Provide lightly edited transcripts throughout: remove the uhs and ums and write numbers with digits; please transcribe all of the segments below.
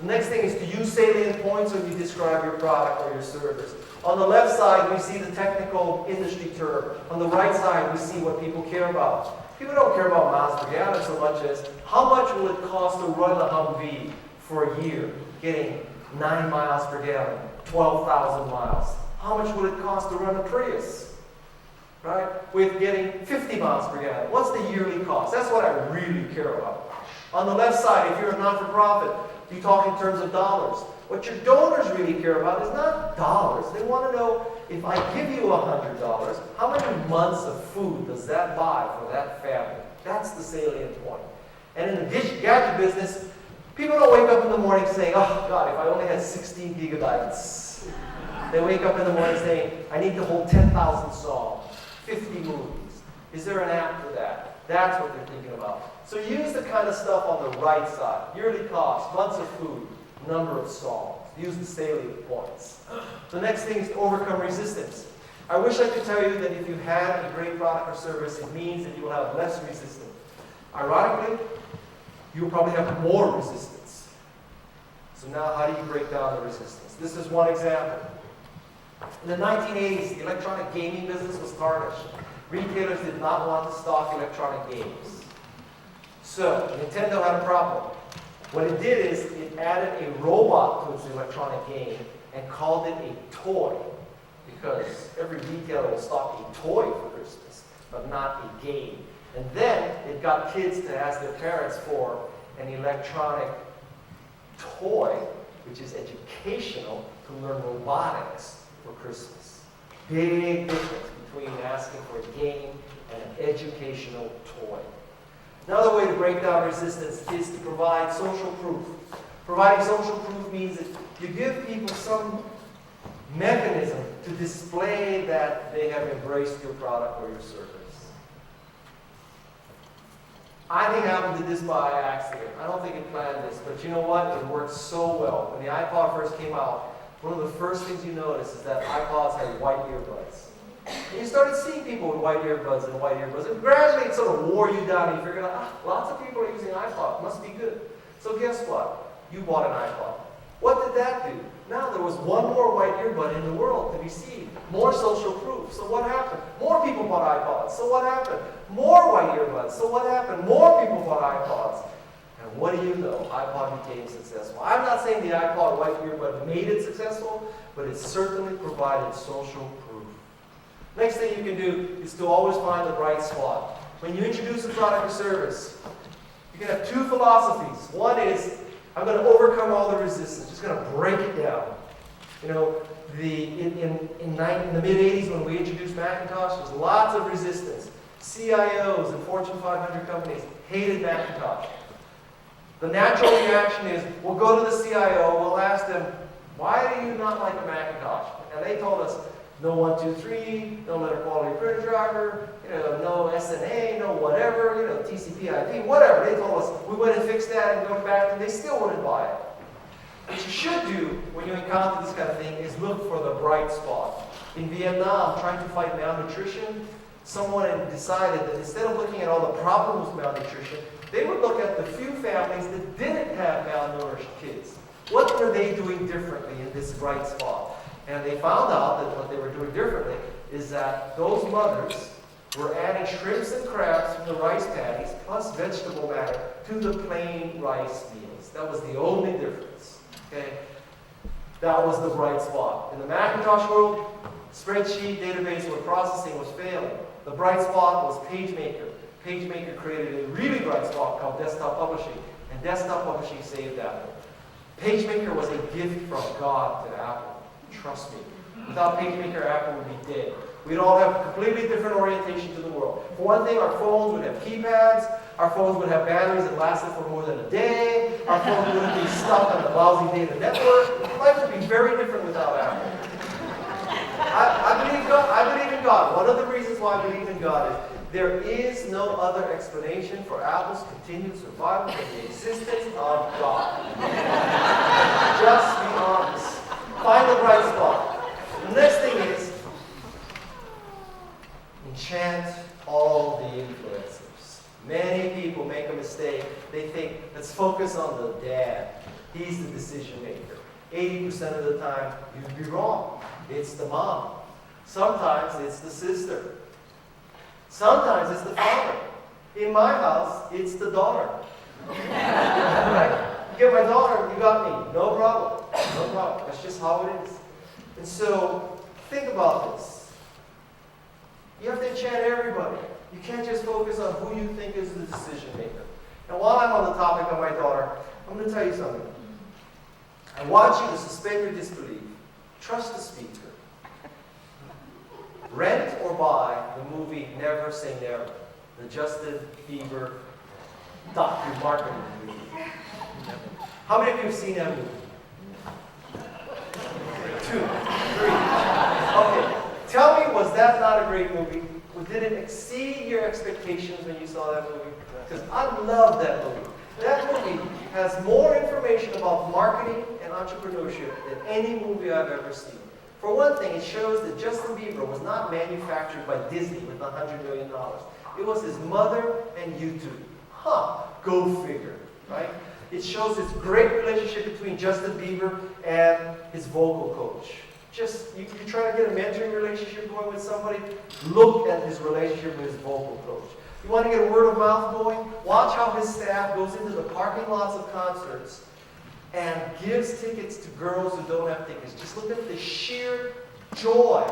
The next thing is to use salient points when you describe your product or your service. On the left side, we see the technical industry term. On the right side, we see what people care about. People don't care about miles per gallon so much as how much will it cost to run a Humvee for a year, getting 9 miles per gallon, 12,000 miles. How much will it cost to run a Prius, right, with getting 50 miles per gallon? What's the yearly cost? That's what I really care about. On the left side, if you're a not-for-profit, you talk in terms of dollars. What your donors really care about is not dollars. They want to know, if I give you $100, how many months of food does that buy for that family? That's the salient point. And in the gadget business, people don't wake up in the morning saying, oh God, if I only had 16 gigabytes. They wake up in the morning saying, I need to hold 10,000 songs, 50 movies. Is there an app for that? That's what they're thinking about. So use the kind of stuff on the right side. Yearly cost, months of food, number of songs. Use the salient points. The next thing is to overcome resistance. I wish I could tell you that if you had a great product or service, it means that you will have less resistance. Ironically, you will probably have more resistance. So now how do you break down the resistance? This is one example. In the 1980s, the electronic gaming business was tarnished. Retailers did not want to stock electronic games. So Nintendo had a problem. What it did is it added a robot to its electronic game and called it a toy, because every retailer will stock a toy for Christmas, but not a game. And then it got kids to ask their parents for an electronic toy, which is educational, to learn robotics for Christmas. Big difference between asking for a game and an educational toy. Another way to break down resistance is to provide social proof. Providing social proof means that you give people some mechanism to display that they have embraced your product or your service. I think Apple did this by accident. I don't think it planned this, but you know what? It worked so well. When the iPod first came out, one of the first things you notice is that iPods had white earbuds. And you started seeing people with white earbuds, and gradually it sort of wore you down, and you figured out, lots of people are using iPod, must be good. So guess what? You bought an iPod. What did that do? Now there was one more white earbud in the world to be seen. More social proof. So what happened? More people bought iPods. So what happened? More white earbuds. So what happened? More people bought iPods. And what do you know? iPod became successful. I'm not saying the iPod white earbud made it successful, but it certainly provided social proof. Next thing you can do is to always find the bright spot. When you introduce a product or service, you can have two philosophies. One is, I'm going to overcome all the resistance. Just going to break it down. You know, in the mid-'80s when we introduced Macintosh, there was lots of resistance. CIOs and Fortune 500 companies hated Macintosh. The natural reaction is, we'll go to the CIO, we'll ask them, why do you not like a Macintosh? And they told us, no 123, no letter quality printer driver, no SNA, no whatever, TCP/IP, whatever. They told us, we went and fixed that and go back, and they still wouldn't buy it. What you should do when you encounter this kind of thing is look for the bright spot. In Vietnam, trying to fight malnutrition, someone had decided that instead of looking at all the problems with malnutrition, they would look at the few families that didn't have malnourished kids. What were they doing differently in this bright spot? And they found out that what they were doing differently is that those mothers were adding shrimps and crabs from the rice patties plus vegetable matter to the plain rice meals. That was the only difference. Okay? That was the bright spot. In the Macintosh world, spreadsheet, database, word processing was failing. The bright spot was PageMaker. PageMaker created a really bright spot called desktop publishing, and desktop publishing saved Apple. PageMaker was a gift from God to Apple. Trust me. Without PageMaker, Apple would be dead. We'd all have a completely different orientation to the world. For one thing, our phones would have keypads. Our phones would have batteries that lasted for more than a day. Our phones wouldn't be stuck on the lousy data network. Life would be very different without Apple. I believe in God. One of the reasons why I believe in God is there is no other explanation for Apple's continued survival than the existence of God. Just be honest. Find the bright spot. The next thing is enchant all the influencers. Many people make a mistake. They think, let's focus on the dad. He's the decision maker. 80% of the time, you'd be wrong. It's the mom. Sometimes it's the sister. Sometimes it's the father. In my house, it's the daughter. Right? You get my daughter, you got me. No problem. No problem. That's just how it is. And so, think about this. You have to enchant everybody. You can't just focus on who you think is the decision maker. And while I'm on the topic of my daughter, I'm going to tell you something. I want you to suspend your disbelief. Trust the speaker. Rent or buy the movie Never Say Never, the Justin Bieber marketing movie. How many of you have seen that movie? 2, 3. Okay. Tell me, was that not a great movie? Did it exceed your expectations when you saw that movie? Because I love that movie. That movie has more information about marketing and entrepreneurship than any movie I've ever seen. For one thing, it shows that Justin Bieber was not manufactured by Disney with $100 million. It was his mother and YouTube. Go figure, right? It shows this great relationship between Justin Bieber and his vocal coach. Just, you try to get a mentoring relationship going with somebody, look at his relationship with his vocal coach. You want to get a word of mouth going? Watch how his staff goes into the parking lots of concerts and gives tickets to girls who don't have tickets. Just look at the sheer joy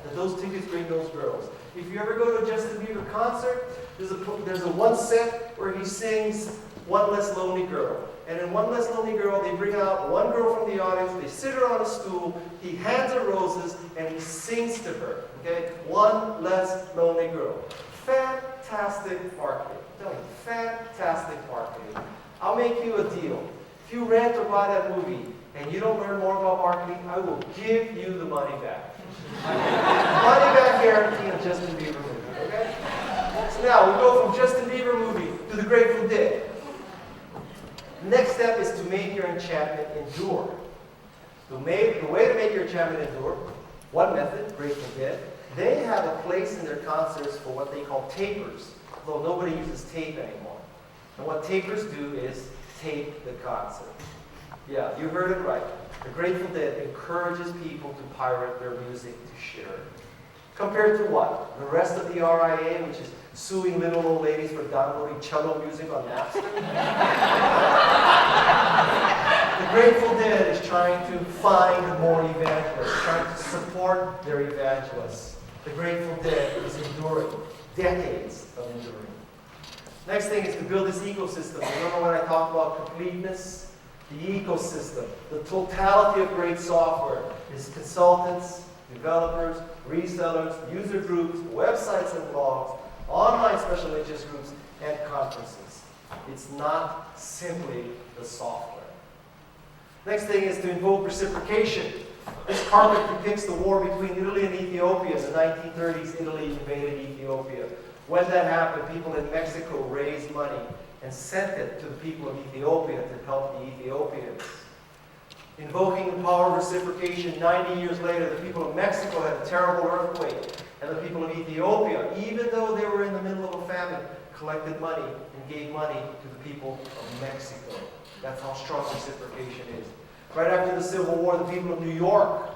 that those tickets bring those girls. If you ever go to a Justin Bieber concert, there's a one set where he sings One Less Lonely Girl. And in One Less Lonely Girl, they bring out one girl from the audience, they sit her on a stool, he hands her roses, and he sings to her. Okay? One Less Lonely Girl. Fantastic marketing. I'm telling you, fantastic marketing. I'll make you a deal. If you rent or buy that movie and you don't learn more about marketing, I will give you the money back. Money back guarantee on Justin Bieber movie. Okay? So now we go from Justin Bieber movie to the Grateful Dead. Next step is to make your enchantment endure. The way to make your enchantment endure, one method, Grateful Dead, they have a place in their concerts for what they call tapers, although nobody uses tape anymore. And what tapers do is tape the concert. Yeah, you heard it right. The Grateful Dead encourages people to pirate their music to share it. Compared to what? The rest of the RIA, which is suing little old ladies for downloading cello music on Napster? The Grateful Dead is trying to find more evangelists, trying to support their evangelists. The Grateful Dead is enduring, decades of enduring. Next thing is to build this ecosystem. Remember when I talked about completeness? The ecosystem, the totality of great software is consultants, developers, resellers, user groups, websites and blogs, online special interest groups, and conferences. It's not simply the software. Next thing is to invoke reciprocation. This carpet depicts the war between Italy and Ethiopia. In the 1930s, Italy invaded Ethiopia. When that happened, people in Mexico raised money and sent it to the people of Ethiopia to help the Ethiopians. Invoking the power of reciprocation, 90 years later, the people of Mexico had a terrible earthquake, and the people of Ethiopia, even though they were in the middle of a famine, collected money and gave money to the people of Mexico. That's how strong reciprocation is. Right after the Civil War, the people of New York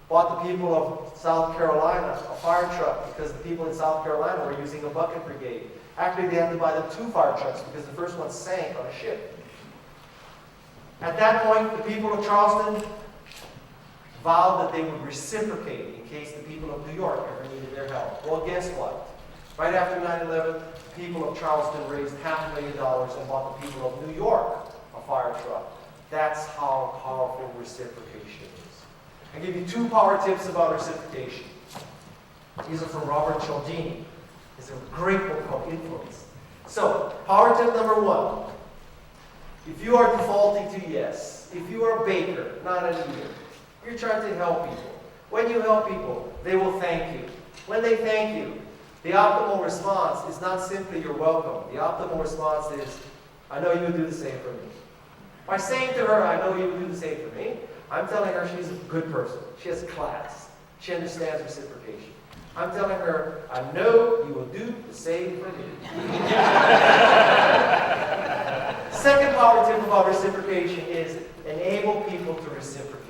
bought the people of South Carolina a fire truck because the people in South Carolina were using a bucket brigade. Actually, they had to buy them 2 fire trucks because the first one sank on a ship. At that point, the people of Charleston vowed that they would reciprocate in case the people of New York ever needed their help. Well, guess what? Right after 9/11, the people of Charleston raised $500,000 and bought the people of New York a fire truck. That's how powerful reciprocation is. I'll give you 2 power tips about reciprocation. These are from Robert Cialdini. It's a great book called Influence. So, power tip number 1. If you are defaulting to yes, if you are a baker, not an eater, you're trying to help people. When you help people, they will thank you. When they thank you, the optimal response is not simply you're welcome. The optimal response is, I know you would do the same for me. By saying to her, I know you would do the same for me, I'm telling her she's a good person. She has class. She understands reciprocation. I'm telling her, I know you will do the same for me. second power tip about reciprocation is enable people to reciprocate.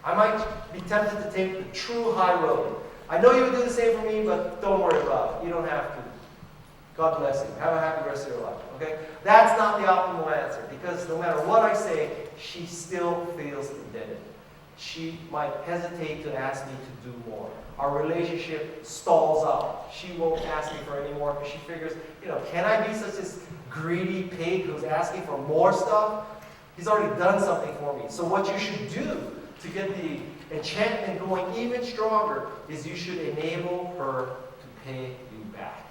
I might be tempted to take the true high road. I know you would do the same for me, but don't worry about it. You don't have to. God bless you. Have a happy rest of your life. Okay? That's not the optimal answer, because no matter what I say, she still feels indebted. She might hesitate to ask me to do more. Our relationship stalls out. She won't ask me for any more because she figures, can I be such this greedy pig who's asking for more stuff? He's already done something for me. So what you should do to get the enchantment going even stronger is you should enable her to pay you back.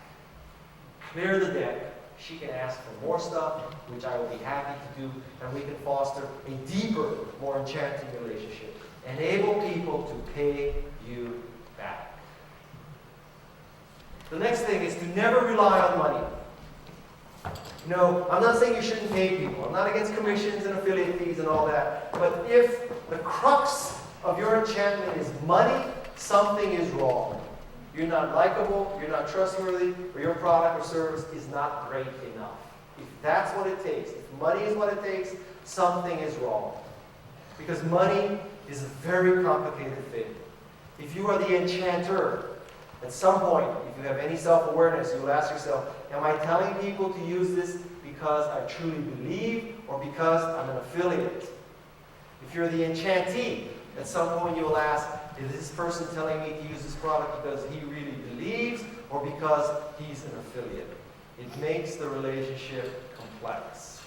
Clear the deck. She can ask for more stuff, which I will be happy to do, and we can foster a deeper, more enchanting relationship. Enable people to pay you back. The next thing is to never rely on money. I'm not saying you shouldn't pay people. I'm not against commissions and affiliate fees and all that. But if the crux of your enchantment is money, something is wrong. You're not likable, you're not trustworthy, or your product or service is not great enough. If that's what it takes, if money is what it takes, something is wrong. Because money is a very complicated thing. If you are the enchanter, at some point, if you have any self-awareness, you will ask yourself, am I telling people to use this because I truly believe or because I'm an affiliate? If you're the enchantee, at some point you will ask, is this person telling me to use this product because he really believes or because he's an affiliate? It makes the relationship complex.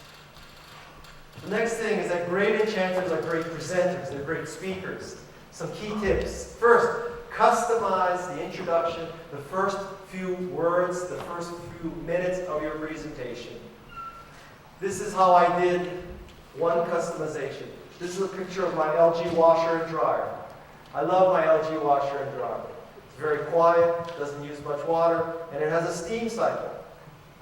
The next thing is that great enchanters are great presenters. They're great speakers. Some key tips. First, customize the introduction, the first few words, the first few minutes of your presentation. This is how I did one customization. This is a picture of my LG washer and dryer. I love my LG washer and dryer. It's very quiet, doesn't use much water, and it has a steam cycle.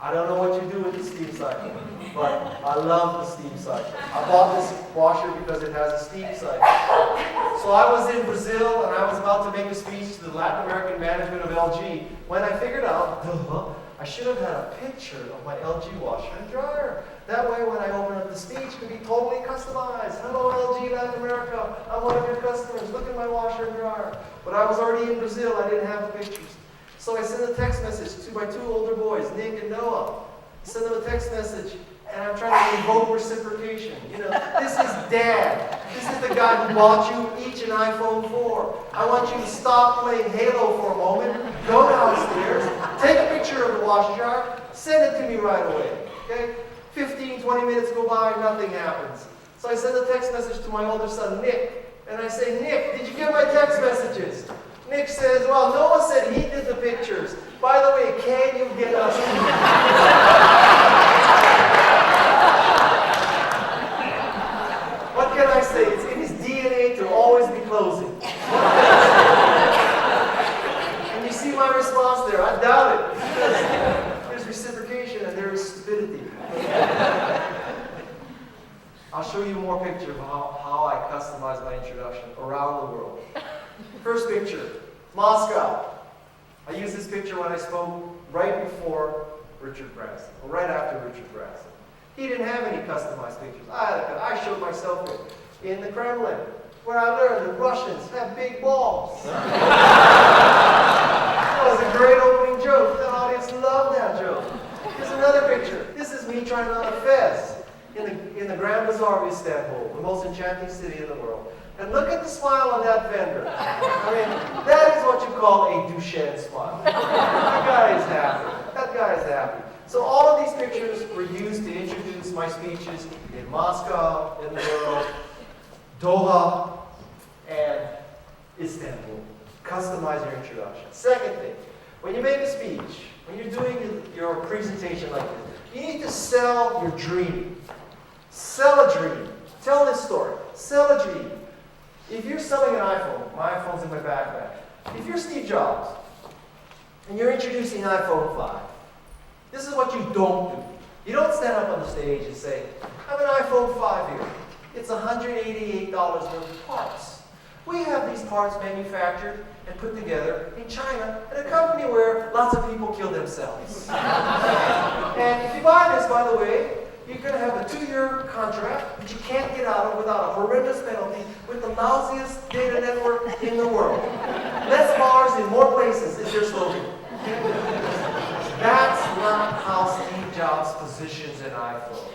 I don't know what you do with the steam cycle, but I love the steam cycle. I bought this washer because it has a steam cycle. So I was in Brazil, and I was about to make a speech to the Latin American management of LG, when I figured out, I should have had a picture of my LG washer and dryer. That way, when I open up the speech, it could be totally customized. Hello, LG Latin America. I'm one of your customers. Look at my washer and dryer. But I was already in Brazil. I didn't have the pictures. So I sent a text message to my two older boys, Nick and Noah. I sent them a text message, and I'm trying to invoke reciprocation. This is Dad. This is the guy who bought you each an iPhone 4. I want you to stop playing Halo for a moment, go downstairs, take a picture of the washer dryer, send it to me right away. Okay? 15, 20 minutes go by, nothing happens. So I send a text message to my older son, Nick, and I say, Nick, did you get my text messages? Nick says, well, Noah said he did the pictures. By the way, can you get us? What can I say? It's in his DNA to always be closing. And you see my response there. I doubt it. Because there's reciprocation and there is stupidity. I'll show you more pictures of how I customize my introduction around the world. First picture, Moscow. I used this picture when I spoke right before Richard Branson, or right after Richard Branson. He didn't have any customized pictures. I showed myself in the Kremlin, where I learned the Russians have big balls. That was a great opening joke. The audience loved that joke. Here's another picture. This is me trying on a fez in the Grand Bazaar of Istanbul, the most enchanting city in the world. And look at the smile on that vendor. I mean, that is what you call a Duchenne smile. That guy is happy. That guy is happy. So all of these pictures were used to introduce my speeches in Moscow, in the world, Doha, and Istanbul. Customize your introduction. Second thing, when you make a speech, when you're doing your presentation like this, you need to sell your dream. Sell a dream. Tell this story. Sell a dream. If you're selling an iPhone, my iPhone's in my backpack. If you're Steve Jobs, and you're introducing iPhone 5, this is what you don't do. You don't stand up on the stage and say, I have an iPhone 5 here. It's $188 worth of parts. We have these parts manufactured and put together in China at a company where lots of people kill themselves. And if you buy this, by the way, You're going to have a 2-year contract that you can't get out of without a horrendous penalty with the lousiest data network in the world. Less bars in more places is their slogan. That's not how Steve Jobs positions an iPhone.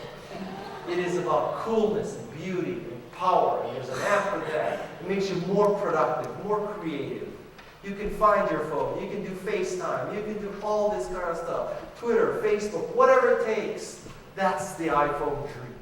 It is about coolness and beauty and power, and there's an app for that. It makes you more productive, more creative. You can find your phone, you can do FaceTime, you can do all this kind of stuff. Twitter, Facebook, whatever it takes. That's the iPhone dream.